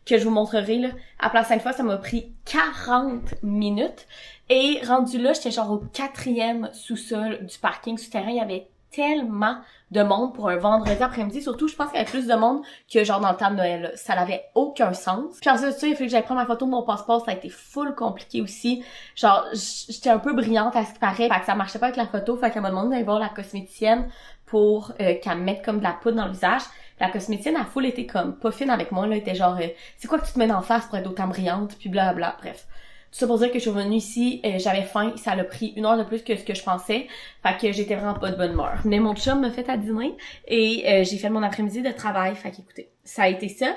que je vous montrerai là. À Place Sainte-Foy, ça m'a pris 40 minutes. Et rendu là, j'étais genre au 4e sous-sol du parking souterrain. Il y avait tellement de monde pour un vendredi après-midi. Surtout, je pense qu'il y avait plus de monde que genre dans le temps de Noël. Là. Ça n'avait aucun sens. Puis ensuite de ça, il fallait que j'aille prendre ma photo de mon passeport. Ça a été full compliqué aussi. Genre, j'étais un peu brillante à ce qui paraît. Fait que ça marchait pas avec la photo. Fait qu'elle m'a demandé d'aller voir la cosméticienne pour qu'elle me mette comme de la poudre dans le visage. La cosméticienne a full été comme pas fine avec moi. Là, elle était genre, c'est quoi que tu te mets en face pour être autant brillante? Puis blablabla. Bref. Tout ça pour dire que je suis revenue ici, j'avais faim, ça a pris 1 heure de plus que ce que je pensais, fait que j'étais vraiment pas de bonne humeur. Mais mon chum m'a fait à dîner et j'ai fait mon après-midi de travail, fait qu'écoutez, ça a été ça.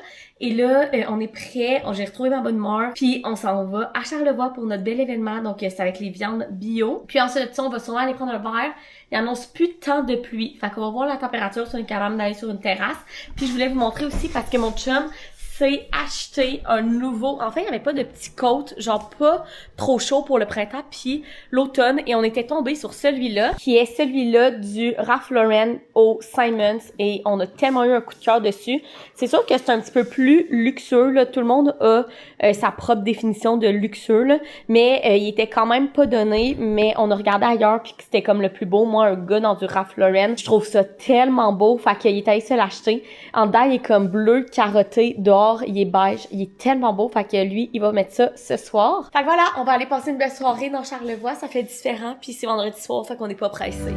Et là, on est prêt, j'ai retrouvé ma bonne humeur, puis on s'en va à Charlevoix pour notre bel événement, donc c'est avec les viandes bio. Puis ensuite de ça, on va sûrement aller prendre un verre. Il annonce plus de temps de pluie, fait qu'on va voir la température si on est capable d'aller sur une terrasse. Puis je voulais vous montrer aussi parce que mon chum c'est acheter un nouveau... En fait, il n'y avait pas de petit coat, genre pas trop chaud pour le printemps puis l'automne. Et on était tombé sur celui-là, qui est celui-là du Ralph Lauren au Simons. Et on a tellement eu un coup de cœur dessus. C'est sûr que c'est un petit peu plus luxueux, là. Tout le monde a sa propre définition de luxueux, là. Mais il était quand même pas donné. Mais on a regardé ailleurs puis que c'était comme le plus beau. Moi, un gars dans du Ralph Lauren, je trouve ça tellement beau. Fait qu'il est allé se l'acheter. En dedans, il est comme bleu, carotté, dehors. Il est beige, il est tellement beau, fait que lui, il va mettre ça ce soir. Fait que voilà, on va aller passer une belle soirée dans Charlevoix, ça fait différent, puis c'est vendredi soir, fait qu'on n'est pas pressé.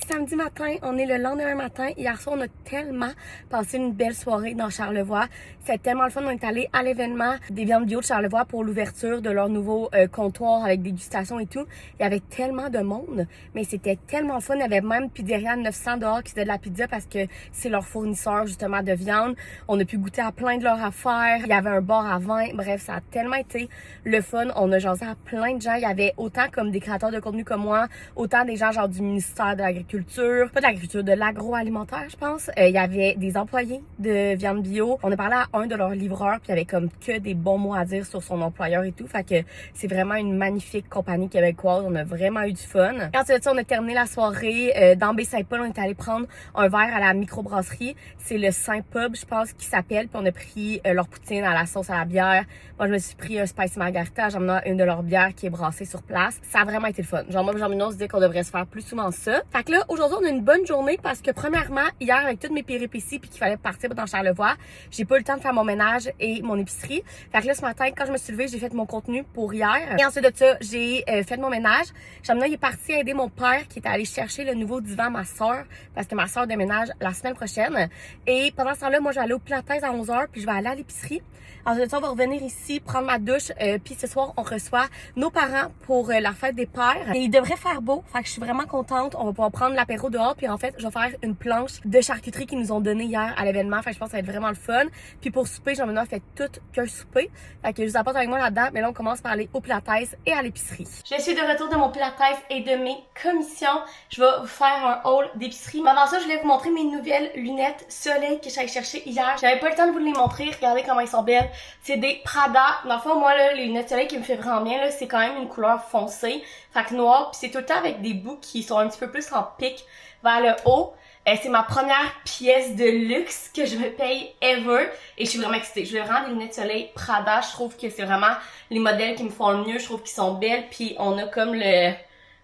Samedi matin, on est le lendemain matin. Hier soir, on a tellement passé une belle soirée dans Charlevoix. C'était tellement le fun. On est allé à l'événement des viandes bio de Charlevoix pour l'ouverture de leur nouveau comptoir avec dégustation et tout. Il y avait tellement de monde, mais c'était tellement fun. Il y avait même Pizzeria 900 dehors qui faisait de la pizza parce que c'est leur fournisseur justement de viande. On a pu goûter à plein de leurs affaires. Il y avait un bar à vin. Bref, ça a tellement été le fun. On a jasé à plein de gens. Il y avait autant comme des créateurs de contenu comme moi, autant des gens genre du ministère de l'Agriculture, pas de l'agriculture, de l'agroalimentaire, je pense. Il y avait des employés de viande bio. On a parlé à un de leurs livreurs, puis il y avait comme que des bons mots à dire sur son employeur et tout. Fait que c'est vraiment une magnifique compagnie québécoise. On a vraiment eu du fun. Et ensuite de ça, on a terminé la soirée dans Baie-Saint-Paul. On est allé prendre un verre à la microbrasserie. C'est le Saint-Pub, je pense, qui s'appelle. Puis on a pris leur poutine à la sauce à la bière. Moi, je me suis pris un Spicy Margarita. J'en ai une de leurs bières qui est brassée sur place. Ça a vraiment été le fun. Genre, moi, Jean-Minon se dit qu'on devrait se faire plus souvent ça. Fait que là, aujourd'hui, on a une bonne journée parce que premièrement, hier, avec toutes mes péripéties puis qu'il fallait partir dans Charlevoix, j'ai pas eu le temps de faire mon ménage et mon épicerie. Fait que là, ce matin, quand je me suis levée, j'ai fait mon contenu pour hier. Et ensuite de ça, j'ai fait mon ménage. Jean-Minon, il est parti aider mon père qui est allé chercher le nouveau divan à ma soeur parce que ma soeur déménage la semaine prochaine. Et pendant ce temps-là, moi, je vais aller au Pilates à 11h puis je vais aller à l'épicerie. Ensuite de ça, on va revenir ici, prendre ma douche. Puis ce soir, on reçoit nos parents pour la fête des pères. Et il devrait faire beau. Fait que je suis vraiment contente. On va pouvoir prendre l'apéro dehors. Puis en fait, je vais faire une planche de charcuterie qu'ils nous ont donnée hier à l'événement. Fait que je pense que ça va être vraiment le fun. Puis pour souper, Jean-Benoît fait tout qu'un souper. Fait que je vous apporte avec moi là-dedans. Mais là, on commence par aller au Pilates et à l'épicerie. Je suis de retour de mon Pilates et de mes commissions. Je vais vous faire un haul d'épicerie. Mais avant ça, je voulais vous montrer mes nouvelles lunettes soleil que j'allais chercher hier. J'avais pas le temps de vous les montrer. Regardez comment elles sont belles. C'est des Prada. Dans le fond, moi, là, les lunettes soleil qui me fait vraiment bien, là, c'est quand même une couleur foncée. Fait que noir. Puis c'est tout le temps avec des bouts qui sont un petit peu plus en pic vers le haut. C'est ma première pièce de luxe que je me paye ever. Et je suis vraiment excitée. Je veux vraiment des lunettes soleil Prada. Je trouve que c'est vraiment les modèles qui me font le mieux. Je trouve qu'ils sont belles. Puis on a comme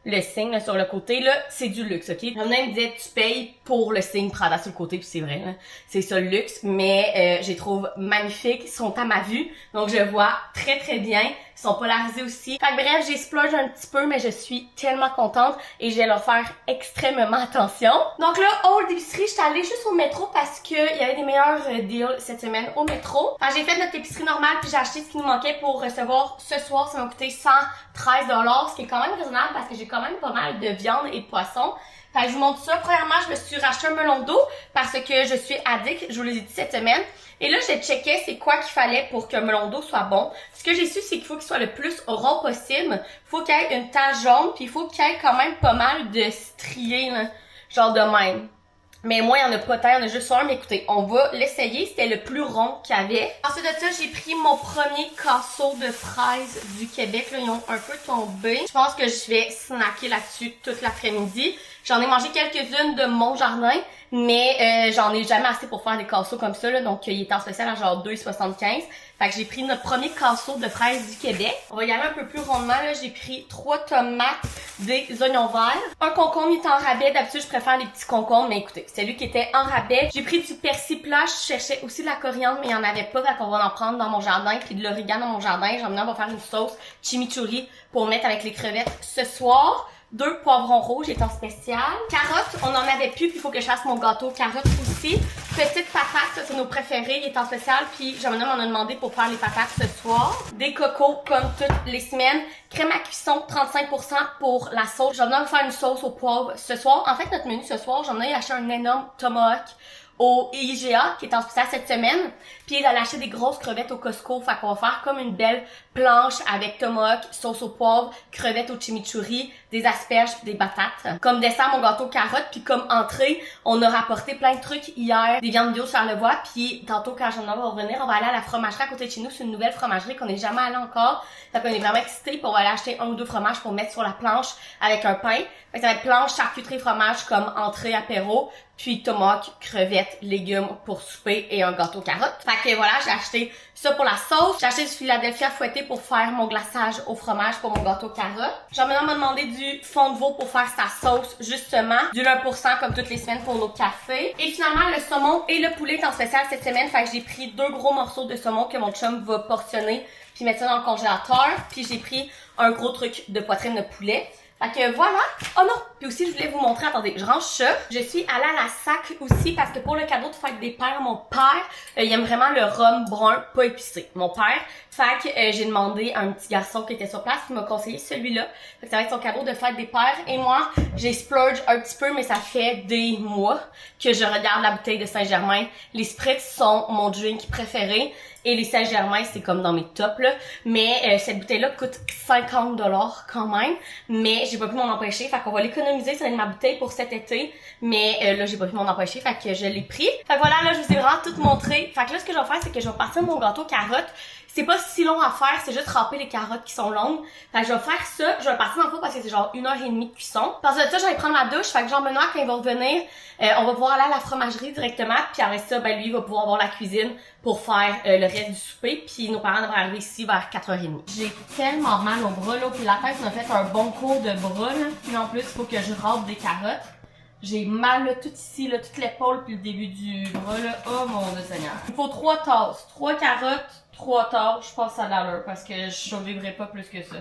le signe là, sur le côté, là, c'est du luxe, ok? J'en ai me disait, tu payes pour le signe Prada sur le côté, puis c'est vrai, là, c'est ça le luxe, mais je les trouve magnifiques, ils sont à ma vue, donc je vois très très bien, ils sont polarisés aussi. Fait que bref, j'ai splurge un petit peu, mais je suis tellement contente et je vais leur faire extrêmement attention. Donc là, haul d'épicerie, j'étais allée juste au métro parce que il y avait des meilleurs deals cette semaine au métro. Fait que j'ai fait notre épicerie normale, puis j'ai acheté ce qui nous manquait pour recevoir ce soir, ça m'a coûté 113 $, ce qui est quand même raisonnable parce que j'ai quand même pas mal de viande et de poisson. Fait que je vous montre ça. Premièrement, je me suis racheté un melon d'eau parce que je suis addict, je vous l'ai dit cette semaine. Et là, je checkais c'est quoi qu'il fallait pour qu'un melon d'eau soit bon. Ce que j'ai su, c'est qu'il faut qu'il soit le plus rond possible. Il faut qu'il y ait une tache jaune, puis il faut qu'il y ait quand même pas mal de striés, là. genre de même. Mais moi, il y en a pas tant, il y en a juste un, mais écoutez, on va l'essayer. C'était le plus rond qu'il y avait. Ensuite de ça, j'ai pris mon premier casseau de fraises du Québec. Là, ils ont un peu tombé. Je pense que je vais snacker là-dessus toute l'après-midi. J'en ai mangé quelques-unes de mon jardin, mais j'en ai jamais assez pour faire des casseaux comme ça, là. Donc, il est en spécial à genre 2,75. Fait que j'ai pris notre premier casseau de fraises du Québec. On va y aller un peu plus rondement, là. J'ai pris 3 tomates, des oignons verts. Un concombre, il est en rabais. D'habitude, je préfère les petits concombres, mais écoutez, c'est lui qui était en rabais. J'ai pris du persil plat. Je cherchais aussi de la coriandre, mais il n'y en avait pas. Fait qu'on va en prendre dans mon jardin. Puis de l'origan dans mon jardin. On va faire une sauce chimichurri pour mettre avec les crevettes ce soir. 2 poivrons rouges, est en spécial. Carottes, on en avait plus, puis il faut que je fasse mon gâteau carottes aussi. Petite patate, ça c'est nos préférés, il est en spécial, puis Jean-Benoît m'en a demandé pour faire les patates ce soir. Des cocos, comme toutes les semaines. Crème à cuisson, 35% pour la sauce. Jean-Benoît va faire une sauce au poivre ce soir. En fait, notre menu ce soir, Jean-Benoît a acheté un énorme tomahawk au IGA, qui est en spécial cette semaine. Puis il a acheté des grosses crevettes au Costco. Fait qu'on va faire comme une belle planche avec tomahawk, sauce au poivre, crevettes au chimichurri, des asperges pis des batates. Comme dessert, mon gâteau carotte. Puis comme entrée, on a rapporté plein de trucs hier. Des viandes bio sur le bois. Puis tantôt, quand j'en va revenir, on va aller à la fromagerie à côté de chez nous. C'est une nouvelle fromagerie qu'on n'est jamais allé encore. Fait qu'on est vraiment excités. Puis on va aller acheter 1 ou 2 fromages pour mettre sur la planche avec un pain. Fait que ça va être planche, charcuterie, fromage comme entrée, apéro. Puis tomahawk, crevettes, légumes pour souper et un gâteau carotte. Fait que voilà, j'ai acheté ça pour la sauce. J'ai acheté du Philadelphia fouetté pour faire mon glaçage au fromage pour mon gâteau carotte. Jean-Benoît m'a demandé du fond de veau pour faire sa sauce, justement. Du 1% comme toutes les semaines pour nos cafés. Et finalement, le saumon et le poulet est en spécial cette semaine. Fait que j'ai pris 2 gros morceaux de saumon que mon chum va portionner puis mettre ça dans le congélateur. Puis j'ai pris un gros truc de poitrine de poulet. Fait que voilà. Oh non! Puis aussi, je voulais vous montrer, attendez, je range ça. Je suis allée à la SAC aussi parce que pour le cadeau de fête des pères, mon père, il aime vraiment le rhum brun pas épicé. Mon père. Fait que j'ai demandé à un petit garçon qui était sur place qui m'a conseillé celui-là. Fait que ça va être son cadeau de fête des pères. Et moi, j'ai splurge un petit peu, mais ça fait des mois que je regarde la bouteille de Saint-Germain. Les Spritz sont mon drink préféré. Et les Saint-Germain, c'est comme dans mes tops, là. Mais cette bouteille-là coûte 50$ quand même. Mais j'ai pas pu m'en empêcher. Fait qu'on va l'économiser. Ça va être ma bouteille pour cet été. Mais là, j'ai pas pu m'en empêcher. Fait que je l'ai pris. Fait que voilà, là, je vous ai vraiment tout montré. Fait que là, ce que je vais faire, c'est que je vais partir mon gâteau carotte. C'est pas si long à faire, c'est juste râper les carottes qui sont longues. Fait que je vais faire ça, je vais partir dans le four parce que c'est genre 1h30 de cuisson. Parce que de ça, je vais prendre ma douche. Fait que Jean-Benoît, quand il va revenir, on va pouvoir aller à la fromagerie directement. Puis après ça, ben lui, il va pouvoir voir la cuisine pour faire le reste du souper. Puis nos parents devraient arriver ici vers 4h30. J'ai tellement mal au bras là, puis la tête m'a fait un bon cours de bras là. Puis en plus, il faut que je râpe des carottes. J'ai mal là, tout ici, là, toute l'épaule puis le début du bras là. Oh mon Dieu Seigneur. Il faut 3 tasses, 3 carottes. 3 tasses, je pense que ça a de l'allure parce que je survivrai pas plus que ça.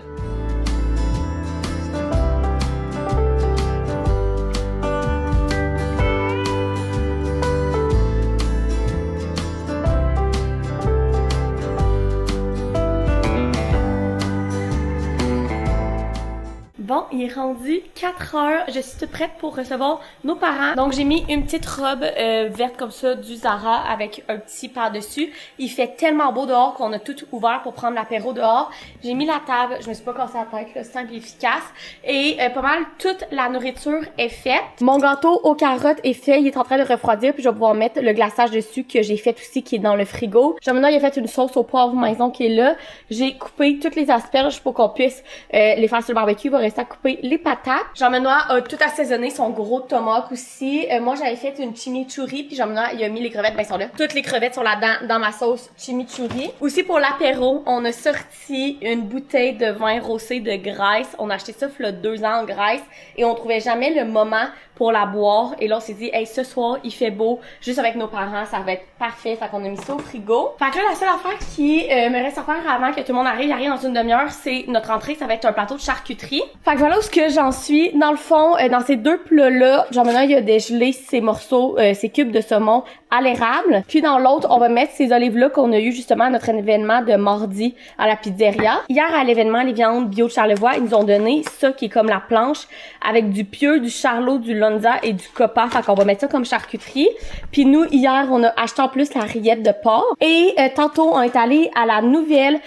Bon, il est rendu 4h. Je suis toute prête pour recevoir nos parents. Donc, j'ai mis une petite robe verte comme ça du Zara avec un petit par-dessus. Il fait tellement beau dehors qu'on a tout ouvert pour prendre l'apéro dehors. J'ai mis la table. Je me suis pas cassé la tête, là, simple et efficace. Et pas mal, toute la nourriture est faite. Mon gâteau aux carottes est fait. Il est en train de refroidir. Puis, je vais pouvoir mettre le glaçage dessus que j'ai fait aussi, qui est dans le frigo. Jean-Benoît, il a fait une sauce au poivre maison qui est là. J'ai coupé toutes les asperges pour qu'on puisse les faire sur le barbecue. Il va rester à couper les patates. Jean-Benoît a tout assaisonné son gros tomahawk aussi. Moi, j'avais fait une chimichurri, puis Jean-Benoît, il a mis les crevettes, ben, ils sont là. Toutes les crevettes sont là-dedans, dans ma sauce chimichurri. Aussi, pour l'apéro, on a sorti une bouteille de vin rosé de Grèce. On a acheté ça, il y a 2 ans en Grèce, et on trouvait jamais le moment pour la boire. Et là, on s'est dit, hey, ce soir, il fait beau, juste avec nos parents, ça va être parfait. Fait qu'on a mis ça au frigo. Fait que là, la seule affaire qui me reste à faire avant que tout le monde arrive, il arrive dans une demi-heure, c'est notre entrée, ça va être un plateau de charcuterie. Fait que voilà où ce que j'en suis. Dans le fond, dans ces 2 plats-là, Jean-Benoît, il a dégelé ces morceaux, ces cubes de saumon à l'érable. Puis dans l'autre, on va mettre ces olives-là qu'on a eu justement à notre événement de mardi à la pizzeria. Hier, à l'événement Les Viandes Bio de Charlevoix, ils nous ont donné ça qui est comme la planche avec du pieux, du charlot, du bonanza et du copa. Fait qu'on va mettre ça comme charcuterie. Puis nous, hier, on a acheté en plus la rillette de porc. Et tantôt, on est allé à la nouvelle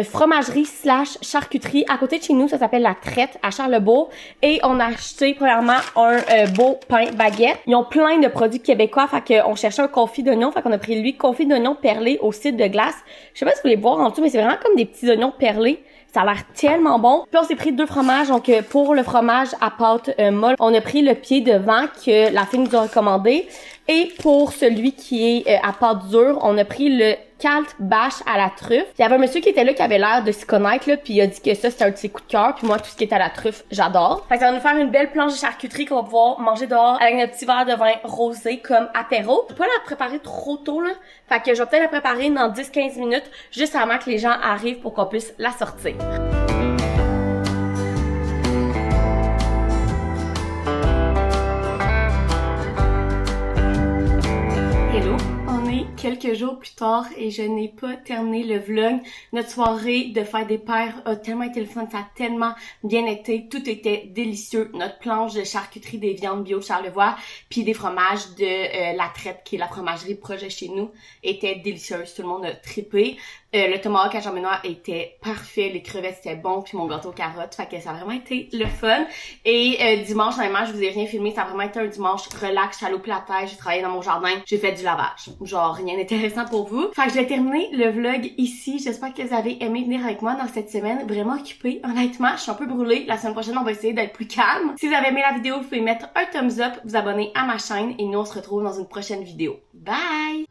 fromagerie / charcuterie à côté de chez nous. Ça s'appelle La Traite à Charlebourg. Et on a acheté premièrement un beau pain baguette. Ils ont plein de produits québécois. Fait qu'on cherchait un confit d'oignon. Fait qu'on a pris lui confit d'oignon perlé au cidre de glace. Je sais pas si vous voulez voir en dessous, mais c'est vraiment comme des petits oignons perlés. Ça a l'air tellement bon. Puis on s'est pris 2 fromages. Donc pour le fromage à pâte molle, on a pris le pied de vent que la fille nous a recommandé. Et pour celui qui est à pâte dure, on a pris le Calt Bâche à la truffe. Il y avait un monsieur qui était là qui avait l'air de s'y connaître là, puis il a dit que ça c'était un de ses coups de cœur. Puis moi tout ce qui est à la truffe, j'adore. Fait que ça va nous faire une belle planche de charcuterie qu'on va pouvoir manger dehors avec notre petit verre de vin rosé comme apéro. Je peux pas la préparer trop tôt là. Fait que je vais peut-être la préparer dans 10-15 minutes juste avant que les gens arrivent pour qu'on puisse la sortir. Hello, on est quelques jours plus tard et je n'ai pas terminé le vlog. Notre soirée de fête des pères a tellement été le fun, ça a tellement bien été, tout était délicieux. Notre planche de charcuterie des viandes bio de Charlevoix, puis des fromages de La Traite, qui est la fromagerie proche de chez nous, était délicieuse, tout le monde a trippé. Le tomahawk à jambon noir était parfait, les crevettes c'était bon, puis mon gâteau aux carottes, fait que ça a vraiment été le fun. Et dimanche, honnêtement, je vous ai rien filmé, ça a vraiment été un dimanche relax, j'allais au pilates, j'ai travaillé dans mon jardin, j'ai fait du lavage. Genre rien d'intéressant pour vous. Fait que je vais terminer le vlog ici, j'espère que vous avez aimé venir avec moi dans cette semaine, vraiment occupée. Honnêtement, je suis un peu brûlée, la semaine prochaine on va essayer d'être plus calme. Si vous avez aimé la vidéo, vous pouvez mettre un thumbs up, vous abonner à ma chaîne et nous on se retrouve dans une prochaine vidéo. Bye!